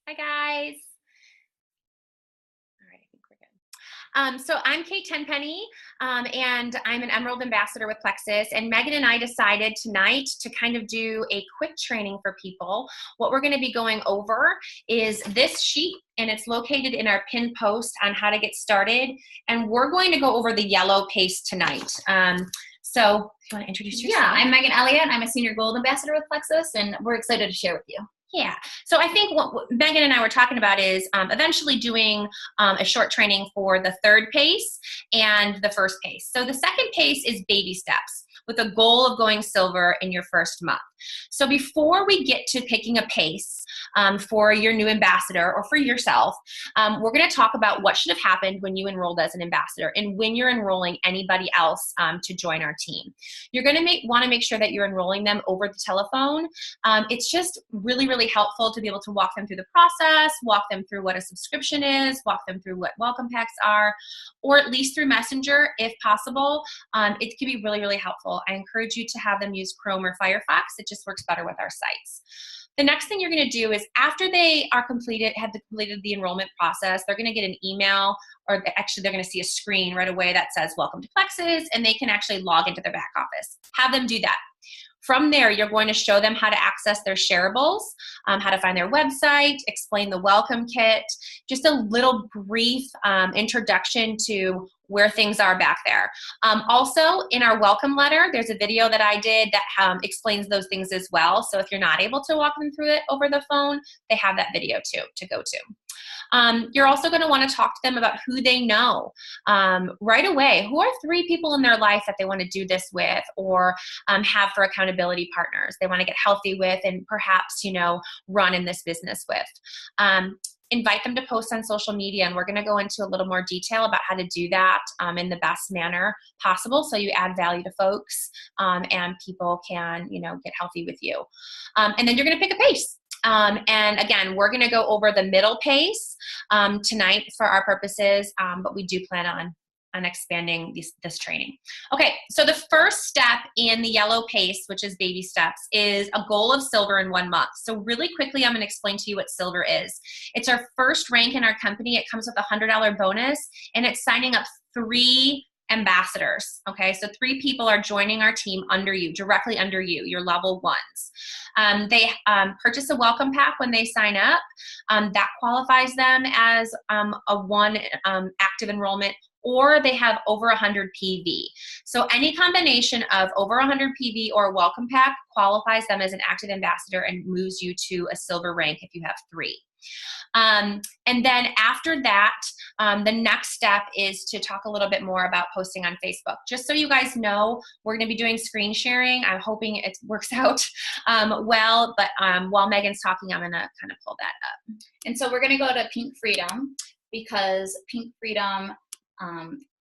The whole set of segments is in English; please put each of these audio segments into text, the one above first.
Hi, guys. All right, I think we're good. So I'm Kate Tenpenny, and I'm an Emerald Ambassador with Plexus. And Megan and I decided tonight to kind of do a quick training for people. What we're going to be going over is this sheet, and it's located in our pin post on how to get started. And we're going to go over the yellow paste tonight. So, if you want to introduce yourself? Yeah, I'm Megan Elliott. I'm a Senior Gold Ambassador with Plexus, and we're excited to share with you. Yeah. So I think what Megan and I were talking about is eventually doing a short training for the third pace and the first pace. So the second pace is baby steps with a goal of going silver in your first month. So before we get to picking a pace for your new ambassador or for yourself, we're going to talk about what should have happened when you enrolled as an ambassador and when you're enrolling anybody else to join our team. You're going to want to make sure that you're enrolling them over the telephone. It's just really, really helpful to be able to walk them through the process, walk them through what a subscription is, walk them through what welcome packs are, or at least through Messenger if possible. It can be really, really helpful. I encourage you to have them use Chrome or Firefox. It just works better with our sites. The next thing you're going to do is after they are completed the enrollment process, they're going to get an email, or actually they're going to see a screen right away that says welcome to Plexus, and they can actually log into their back office. Have them do that. From there, you're going to show them how to access their shareables, how to find their website, explain the welcome kit, just a little brief introduction to where things are back there. Also, in our welcome letter, there's a video that I did that explains those things as well. So if you're not able to walk them through it over the phone, they have that video too to go to. You're also going to want to talk to them about who they know right away. Who are 3 people in their life that they want to do this with, or have for accountability partners they want to get healthy with and perhaps, run in this business with. Invite them to post on social media, and we're going to go into a little more detail about how to do that in the best manner possible so you add value to folks and people can, get healthy with you. And then you're going to pick a pace. And again, we're going to go over the middle pace tonight for our purposes, but we do plan on expanding this training. Okay, so the first step in the yellow pace, which is baby steps, is a goal of silver in 1 month. So really quickly, I'm going to explain to you what silver is. It's our first rank in our company. It comes with a $100 bonus, and it's signing up 3 ambassadors. Okay, so 3 people are joining our team under you, directly under you, your level 1s. They purchase a welcome pack when they sign up. That qualifies them as a 1 active enrollment, or they have over 100 PV. So any combination of over 100 PV or a welcome pack qualifies them as an active ambassador and moves you to a silver rank if you have 3. And then after that, the next step is to talk a little bit more about posting on Facebook. Just so you guys know, we're going to be doing screen sharing. I'm hoping it works out well, but while Megan's talking, I'm going to kind of pull that up. And so we're going to go to Pink Freedom, because Pink Freedom,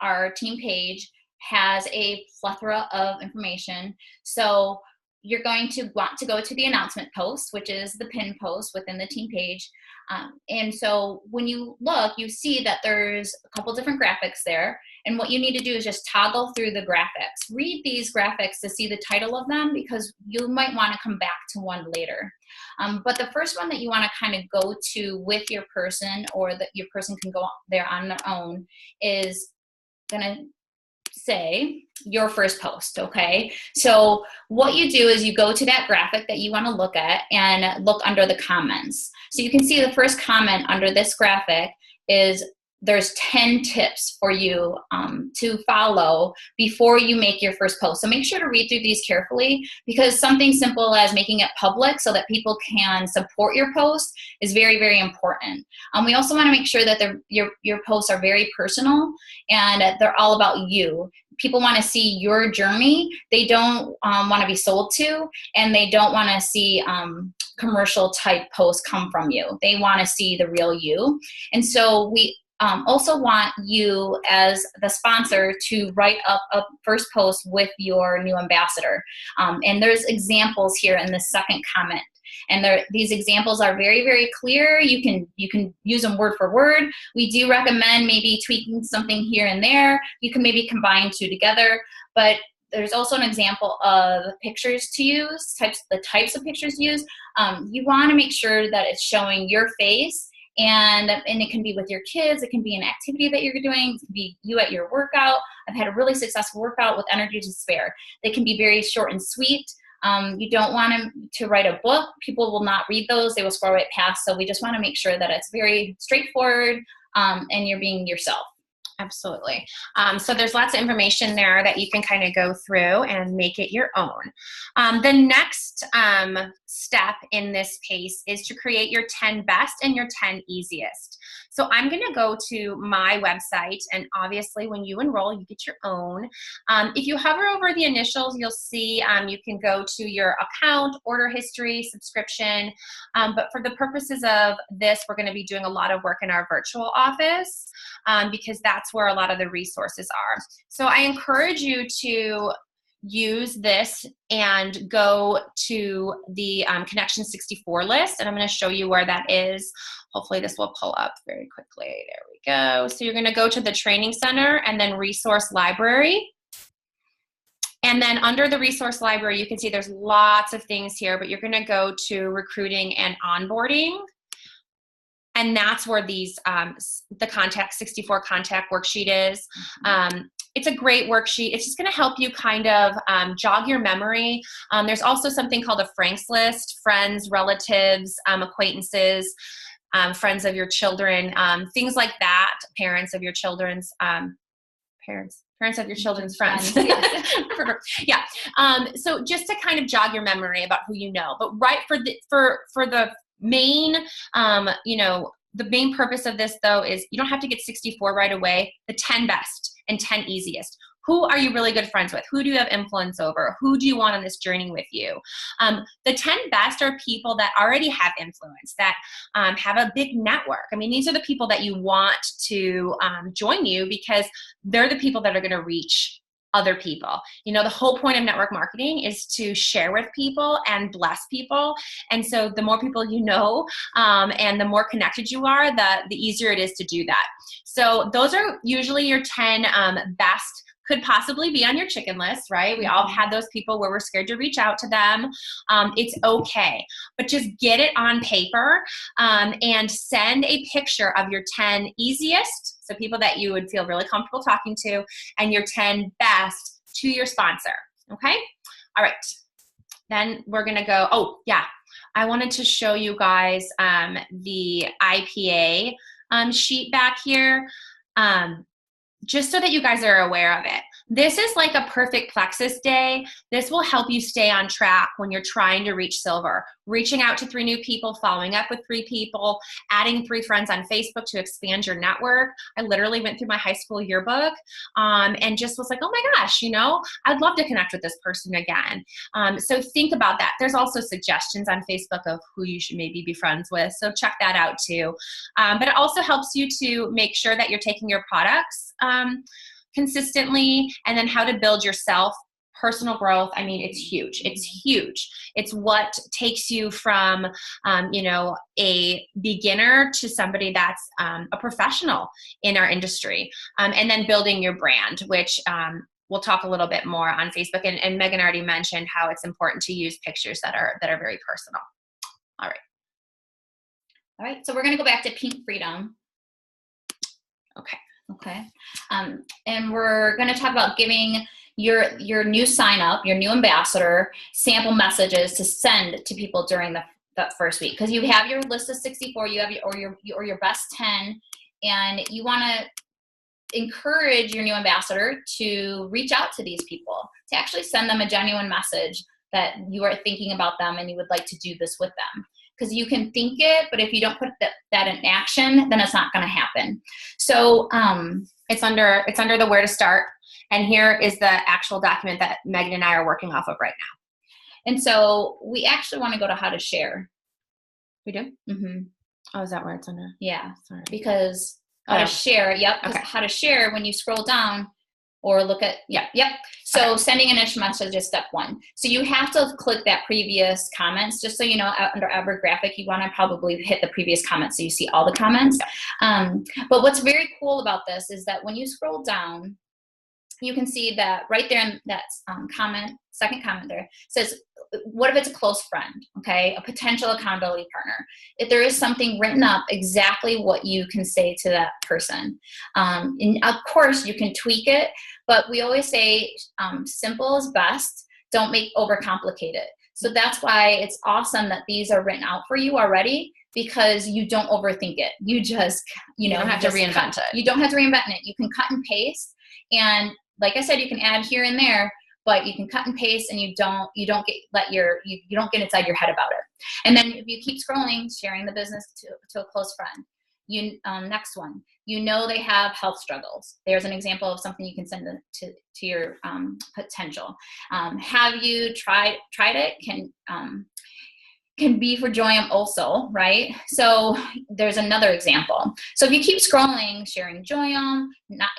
our team page, has a plethora of information. So you're going to want to go to the announcement post, which is the pin post within the team page. And so when you look, you see that there's a couple different graphics there. And what you need to do is just toggle through the graphics. Read these graphics to see the title of them, because you might want to come back to one later. But the first one that you want to kind of go to with your person, or that your person can go there on their own, is going to say your first post. Okay, so what you do is you go to that graphic that you want to look at and look under the comments. So you can see the first comment under this graphic is there's 10 tips for you to follow before you make your first post. So make sure to read through these carefully, because something simple as making it public so that people can support your post is very, very important. We also want to make sure that your posts are very personal and they're all about you. People want to see your journey. They don't want to be sold to, and they don't want to see commercial type posts come from you. They want to see the real you. And so we also want you as the sponsor to write up a first post with your new ambassador. And there's examples here in the second comment. And these examples are very, very clear. You can use them word for word. We do recommend maybe tweaking something here and there. You can maybe combine 2 together. But there's also an example of pictures to use, the types of pictures to use. You want to make sure that it's showing your face, and it can be with your kids, it can be an activity that you're doing, it can be you at your workout. I've had a really successful workout with energy to spare. They can be very short and sweet. You don't want to write a book. People will not read those. They will scroll right past. So we just want to make sure that it's very straightforward, and you're being yourself. Absolutely. So there's lots of information there that you can kind of go through and make it your own. The next step in this pace is to create your 10 best and your 10 easiest. So I'm going to go to my website, and obviously when you enroll, you get your own. If you hover over the initials, you'll see you can go to your account, order history, subscription. But for the purposes of this, we're going to be doing a lot of work in our virtual office because that's where a lot of the resources are. So I encourage you to use this and go to the Connection 64 list, and I'm going to show you where that is. Hopefully this will pull up very quickly. There we go. So you're going to go to the Training Center and then Resource Library. And then under the Resource Library, you can see there's lots of things here, but you're going to go to Recruiting and Onboarding. And that's where these, the Contact 64 contact worksheet is. It's a great worksheet. It's just going to help you kind of jog your memory. There's also something called a Frank's list: friends, relatives, acquaintances, friends of your children, things like that, parents of your children's parents of your children's friends. Yeah. So just to kind of jog your memory about who you know. But right for the main, the main purpose of this, though, is you don't have to get 64 right away. The 10 best and 10 easiest. Who are you really good friends with? Who do you have influence over? Who do you want on this journey with you? The 10 best are people that already have influence, that have a big network. I mean, these are the people that you want to join you because they're the people that are going to reach other people. The whole point of network marketing is to share with people and bless people. And so the more people you know, and the more connected you are, the easier it is to do that. So those are usually your 10 best. Could possibly be on your chicken list, right? We all had those people where we're scared to reach out to them. It's okay, but just get it on paper and send a picture of your 10 easiest, so people that you would feel really comfortable talking to, and your 10 best to your sponsor, okay? All right, then we're gonna go, oh yeah, I wanted to show you guys the IPA sheet back here. Just so that you guys are aware of it. This is like a perfect Plexus day. This will help you stay on track when you're trying to reach silver. Reaching out to 3 new people, following up with 3 people, adding 3 friends on Facebook to expand your network. I literally went through my high school yearbook and just was like, oh my gosh, I'd love to connect with this person again. So think about that. There's also suggestions on Facebook of who you should maybe be friends with. So check that out too. But it also helps you to make sure that you're taking your products consistently, and then how to build yourself. Personal growth, I mean, it's huge. It's huge. It's what takes you from, a beginner to somebody that's a professional in our industry. And then building your brand, which we'll talk a little bit more on Facebook. And Megan already mentioned how it's important to use pictures that are very personal. All right. All right. So we're going to go back to Pink Freedom. Okay. And we're going to talk about giving your new sign up, your new ambassador, sample messages to send to people during the first week, because you have your list of 64, you have your best 10, and you want to encourage your new ambassador to reach out to these people, to actually send them a genuine message that you are thinking about them and you would like to do this with them. Because you can think it, but if you don't put that in action, then it's not going to happen. So it's under the where to start. And here is the actual document that Megan and I are working off of right now. And so we actually want to go to how to share. We do? Mm-hmm. Oh, is that where it's under? Yeah. Sorry. Because how to share, yep. Okay. How to share, when you scroll down or look at, yep. So sending initial message is step 1. So you have to click that previous comments, just so you know, under Ever Graphic, you want to probably hit the previous comments so you see all the comments. But what's very cool about this is that when you scroll down, you can see that right there in that second comment there says, what if it's a close friend, okay, a potential accountability partner? If there is something written up exactly what you can say to that person. And of course, you can tweak it, but we always say simple is best. Don't make overcomplicate it. So that's why it's awesome that these are written out for you already, because you don't overthink it. You just, you don't have to reinvent it. You don't have to reinvent it. You can cut and paste. And like I said, you can add here and there, but you can cut and paste, and you don't get inside your head about it. And then if you keep scrolling, sharing the business to a close friend. Next one, they have health struggles. There's an example of something you can send to your potential. Have you tried it? Can be for Joyum also, right? So there's another example. So if you keep scrolling, sharing Joyum,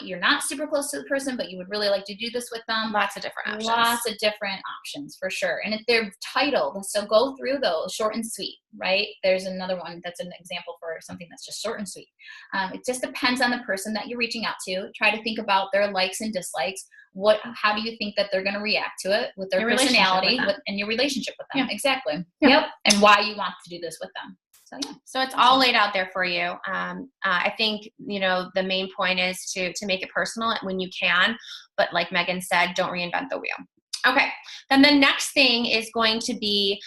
you're not super close to the person, but you would really like to do this with them. Lots of different options. Lots of different options for sure. And if they're titled, so go through those, short and sweet, right? There's another one that's an example for something that's just short and sweet. It just depends on the person that you're reaching out to. Try to think about their likes and dislikes. How do you think that they're going to react to it with their personality and your relationship with them? Yeah. Exactly. Yeah. Yep. And why you want to do this with them. So yeah. So it's all laid out there for you. I think, the main point is to make it personal when you can, but like Megan said, don't reinvent the wheel. Okay. Then the next thing is going to be,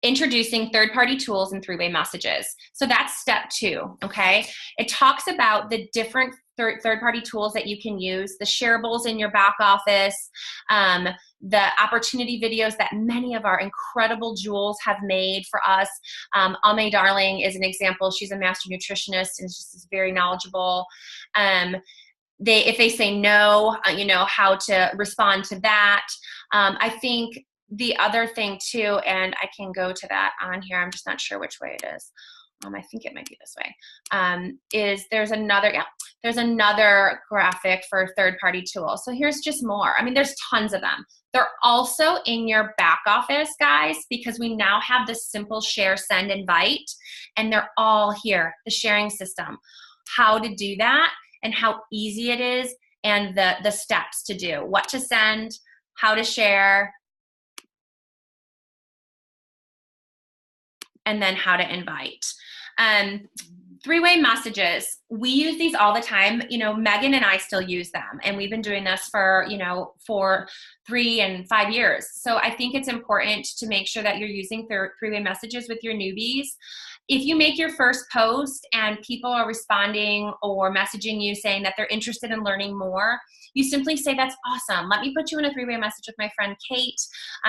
introducing third-party tools and three-way messages. So that's step 2, okay? It talks about the different third-party tools that you can use, the shareables in your back office, the opportunity videos that many of our incredible jewels have made for us. Ame Darling is an example. She's a master nutritionist and just is very knowledgeable. If they say no, how to respond to that. I think the other thing too, and I can go to that on here, I'm just not sure which way it is. I think it might be this way, is there's another graphic for third-party tools. So here's just more. There's tons of them. They're also in your back office, guys, because we now have this simple share, send, invite, and they're all here, the sharing system. How to do that and how easy it is, and the steps to do, what to send, how to share, and then how to invite. Three-way messages. We use these all the time. Megan and I still use them, and we've been doing this for 3 and 5 years. So I think it's important to make sure that you're using three-way messages with your newbies. If you make your first post and people are responding or messaging you saying that they're interested in learning more, you simply say, that's awesome. Let me put you in a three-way message with my friend Kate.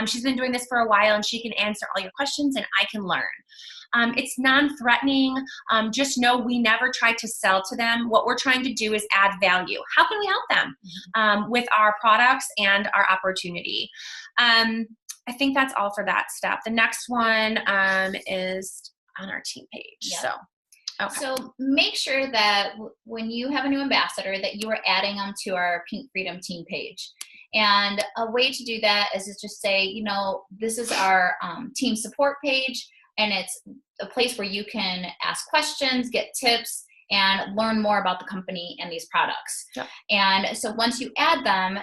She's been doing this for a while, and she can answer all your questions and I can learn. It's non-threatening. Just know we never try to sell to them. What we're trying to do is add value. How can we help them with our products and our opportunity? I think that's all for that step. The next one is on our team page. Yep. So make sure that when you have a new ambassador that you are adding them to our Pink Freedom team page. And a way to do that is to just say, this is our team support page, and it's a place where you can ask questions, get tips, and learn more about the company and these products. Yep. And so once you add them,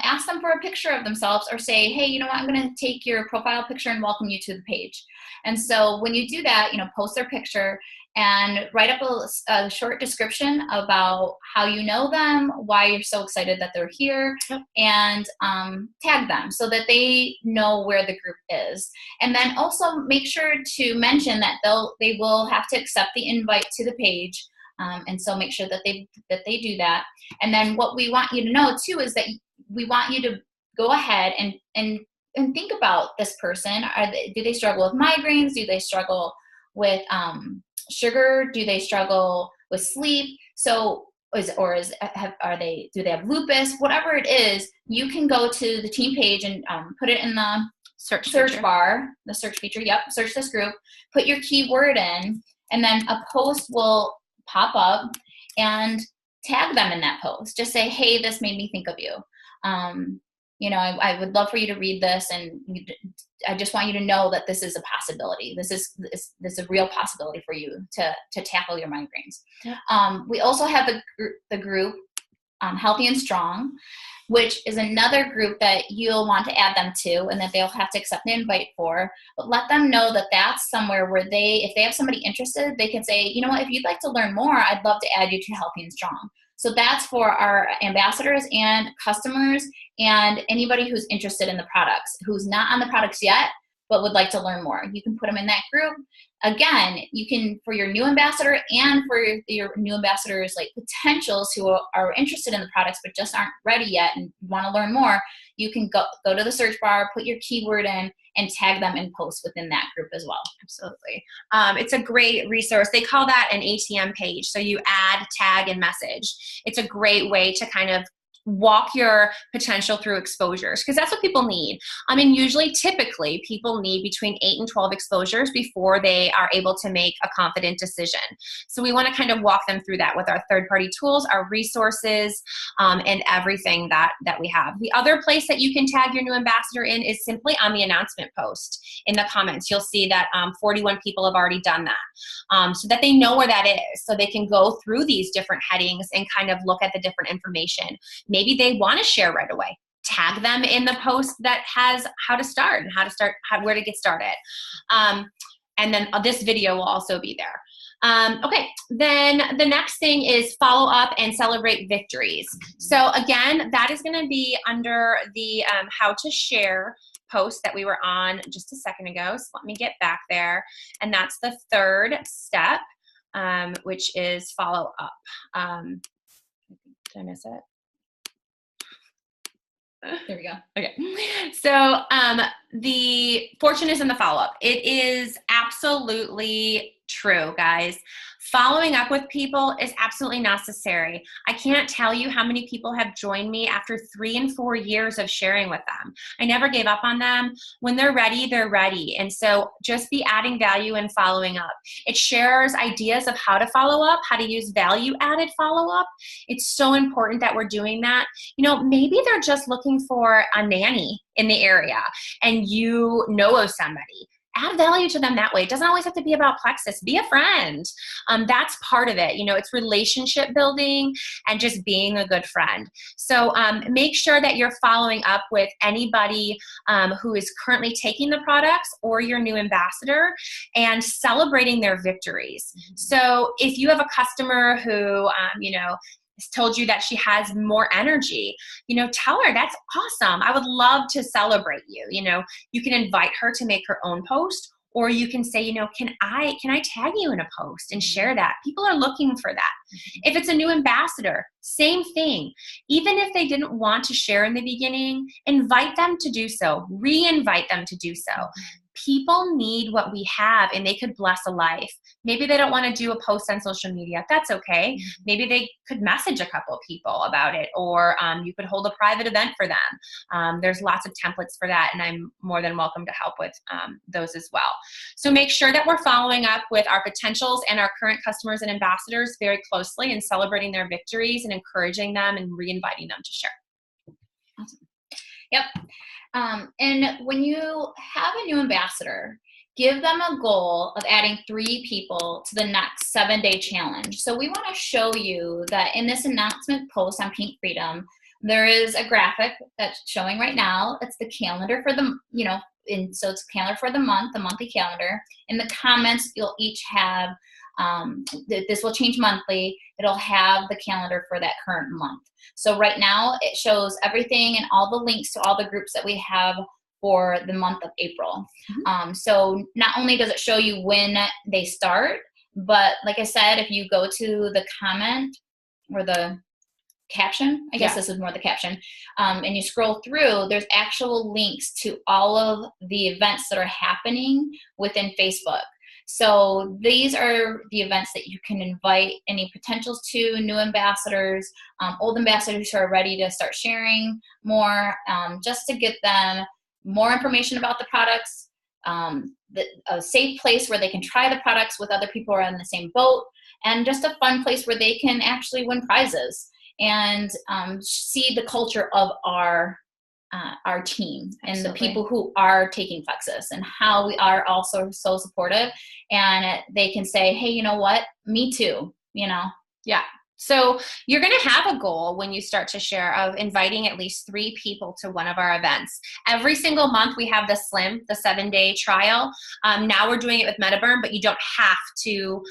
ask them for a picture of themselves, or say, hey, I'm going to take your profile picture and welcome you to the page. And so when you do that, post their picture and write up a short description about how you know them, why you're so excited that they're here, and tag them so that they know where the group is. And then also make sure to mention that they will have to accept the invite to the page. And so make sure that they do that. And then what we want you to know too is that we want you to go ahead and think about this person. Do they struggle with migraines? Do they struggle with sugar? Do they struggle with sleep? So do they have lupus? Whatever it is, you can go to the team page and put it in the search bar, the search feature. Yep, search this group, put your keyword in, and then a post will pop up, and tag them in that post. Just say, hey, this made me think of you. I would love for you to read this, and I just want you to know that this is a possibility. This is a real possibility for you to tackle your migraines. Yeah. We also have the group Healthy and Strong, which is another group that you'll want to add them to and that they'll have to accept an invite for. But let them know that that's somewhere where if they have somebody interested, they can say, you know what, if you'd like to learn more, I'd love to add you to Healthy and Strong. So that's for our ambassadors and customers and anybody who's interested in the products, who's not on the products yet, but would like to learn more. You can put them in that group. Again, you can, for your new ambassador and for your new ambassadors, like potentials who are interested in the products but just aren't ready yet and want to learn more, you can go to the search bar, put your keyword in, and tag them in posts within that group as well. Absolutely. It's a great resource. They call that an ATM page. So you add, tag, and message. It's a great way to kind of walk your potential through exposures, because that's what people need. I mean, usually, typically, people need between 8 and 12 exposures before they are able to make a confident decision. So we want to kind of walk them through that with our third-party tools, our resources, and everything that we have. The other place that you can tag your new ambassador in is simply on the announcement post in the comments. You'll see that 41 people have already done that, so that they know where that is, so they can go through these different headings and kind of look at the different information. Maybe they want to share right away. Tag them in the post that has how to start and where to get started. And then this video will also be there. Okay, then the next thing is follow up and celebrate victories. So again, that is going to be under the how to share post that we were on just a second ago. So let me get back there. And that's the third step, which is follow up. Did I miss it? There we go. Okay. So the fortune is in the follow-up. It is absolutely true, guys. Following up with people is absolutely necessary. I can't tell you how many people have joined me after 3 and 4 years of sharing with them. I never gave up on them. When they're ready, they're ready. And so just be adding value and following up. It shares ideas of how to follow up, how to use value-added follow-up. It's so important that we're doing that. You know, maybe they're just looking for a nanny in the area and you know of somebody. Add value to them that way. It doesn't always have to be about Plexus. Be a friend. That's part of it. You know, it's relationship building and just being a good friend. So make sure that you're following up with anybody who is currently taking the products or your new ambassador and celebrating their victories. So if you have a customer who, you know, told you that she has more energy, you know, tell her that's awesome. I would love to celebrate you. You know, you can invite her to make her own post, or you can say, you know, can I tag you in a post and share that? People are looking for that. If it's a new ambassador, same thing. Even if they didn't want to share in the beginning, invite them to do so. Re-invite them to do so. People need what we have and they could bless a life. Maybe they don't want to do a post on social media. That's okay. Maybe they could message a couple of people about it, or you could hold a private event for them. There's lots of templates for that, and I'm more than welcome to help with those as well. So make sure that we're following up with our potentials and our current customers and ambassadors very closely and celebrating their victories and encouraging them and re-inviting them to share. Awesome. Yep. And when you have a new ambassador, give them a goal of adding 3 people to the next 7-day challenge. So we want to show you that in this announcement post on Pink Freedom, there is a graphic that's showing right now. It's the calendar for the, you know, so it's a calendar for the month, the monthly calendar. In the comments, you'll each have, this will change monthly. It'll have the calendar for that current month. So right now it shows everything and all the links to all the groups that we have for the month of April. So not only does it show you when they start, but like I said, if you go to the comment or the caption, I guess this is more the caption, and you scroll through, there's actual links to all of the events that are happening within Facebook. So these are the events that you can invite any potentials to, new ambassadors, old ambassadors who are ready to start sharing more, just to get them more information about the products, a safe place where they can try the products with other people who are in the same boat, and just a fun place where they can actually win prizes and see the culture of our team and the people who are taking Plexus and how we are also so supportive. And they can say, hey, you know what? Me too, you know? Yeah. So you're going to have a goal when you start to share of inviting at least 3 people to one of our events. Every single month we have the Slim, the 7-day trial. Now we're doing it with MetaBurn, but you don't have to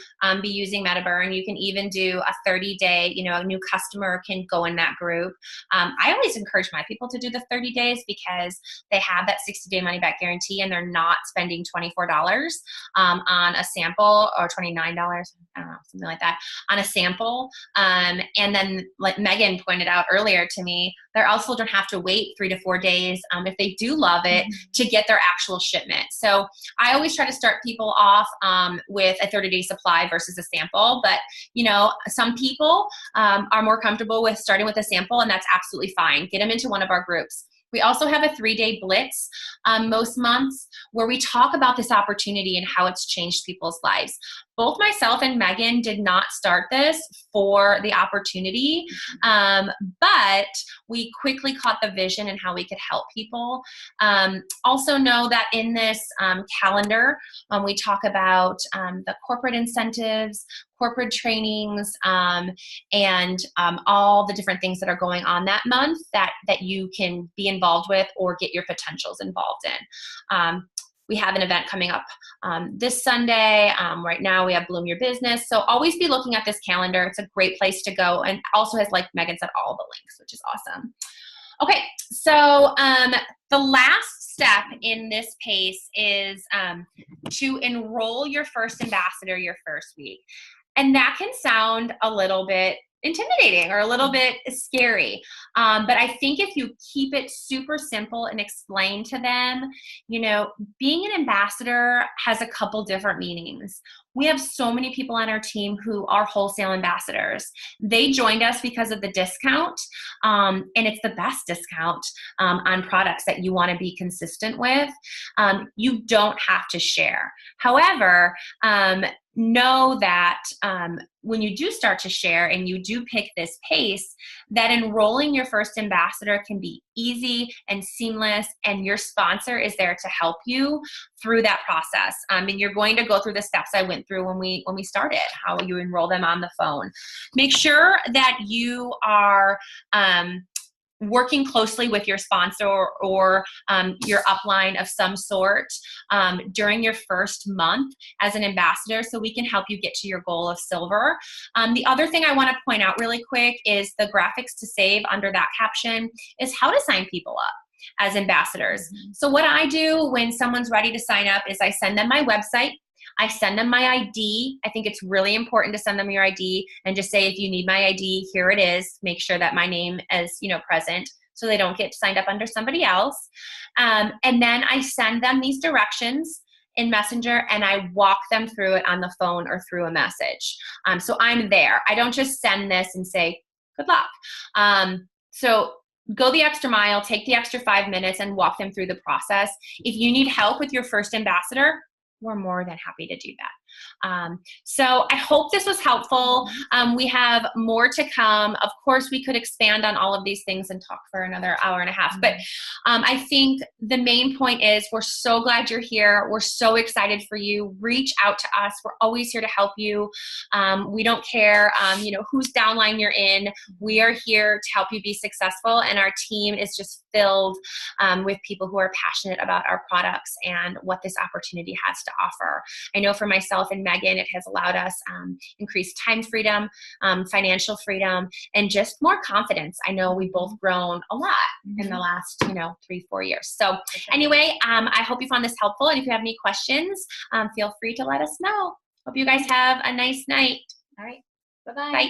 be using MetaBurn. You can even do a 30-day, a new customer can go in that group. I always encourage my people to do the 30 days because they have that 60-day money-back guarantee and they're not spending $24 on a sample, or $29, I don't know, something like that, on a sample. And then, like Megan pointed out earlier to me, they also don't have to wait 3 to 4 days if they do love it to get their actual shipment. So I always try to start people off with a 30-day supply versus a sample. But, some people are more comfortable with starting with a sample, and that's absolutely fine. Get them into one of our groups. We also have a 3-day blitz most months where we talk about this opportunity and how it's changed people's lives. Both myself and Megan did not start this for the opportunity, but we quickly caught the vision and how we could help people. Also know that in this calendar, we talk about the corporate incentives, corporate trainings, and all the different things that are going on that month that you can be involved with or get your potentials involved in. We have an event coming up this Sunday. Right now we have Bloom Your Business. So always be looking at this calendar. It's a great place to go, and also has, like Megan said, all the links, which is awesome. Okay, so the last step in this pace is to enroll your first ambassador your first week. And that can sound a little bit intimidating or a little bit scary. But I think if you keep it super simple and explain to them, being an ambassador has a couple different meanings. We have so many people on our team who are wholesale ambassadors. They joined us because of the discount, and it's the best discount on products that you want to be consistent with. You don't have to share. However, know that when you do start to share and you do pick this pace, that enrolling your first ambassador can be easy and seamless, and your sponsor is there to help you through that process. And you're going to go through the steps I went through when we started, how you enroll them on the phone. Make sure that you are working closely with your sponsor or your upline of some sort during your first month as an ambassador, so we can help you get to your goal of silver. The other thing I want to point out really quick is the graphics to save under that caption is how to sign people up as ambassadors. So what I do when someone's ready to sign up is I send them my website. I send them my ID. I think it's really important to send them your ID and just say, if you need my ID, here it is. Make sure that my name is, present, so they don't get signed up under somebody else. And then I send them these directions in Messenger, and I walk them through it on the phone or through a message. So I'm there. I don't just send this and say, good luck. So go the extra mile, take the extra 5 minutes and walk them through the process. If you need help with your first ambassador, we're more than happy to do that. So I hope this was helpful. We have more to come. Of course, we could expand on all of these things and talk for another hour and a half. But I think the main point is we're so glad you're here. We're so excited for you. Reach out to us. We're always here to help you. We don't care, whose downline you're in. We are here to help you be successful. And our team is just filled with people who are passionate about our products and what this opportunity has to offer. I know for myself and Megan, it has allowed us increased time freedom, financial freedom, and just more confidence. I know we've both grown a lot in the last, 3-4 years. So anyway, I hope you found this helpful. And if you have any questions, feel free to let us know. Hope you guys have a nice night. All right. Bye-bye. Bye.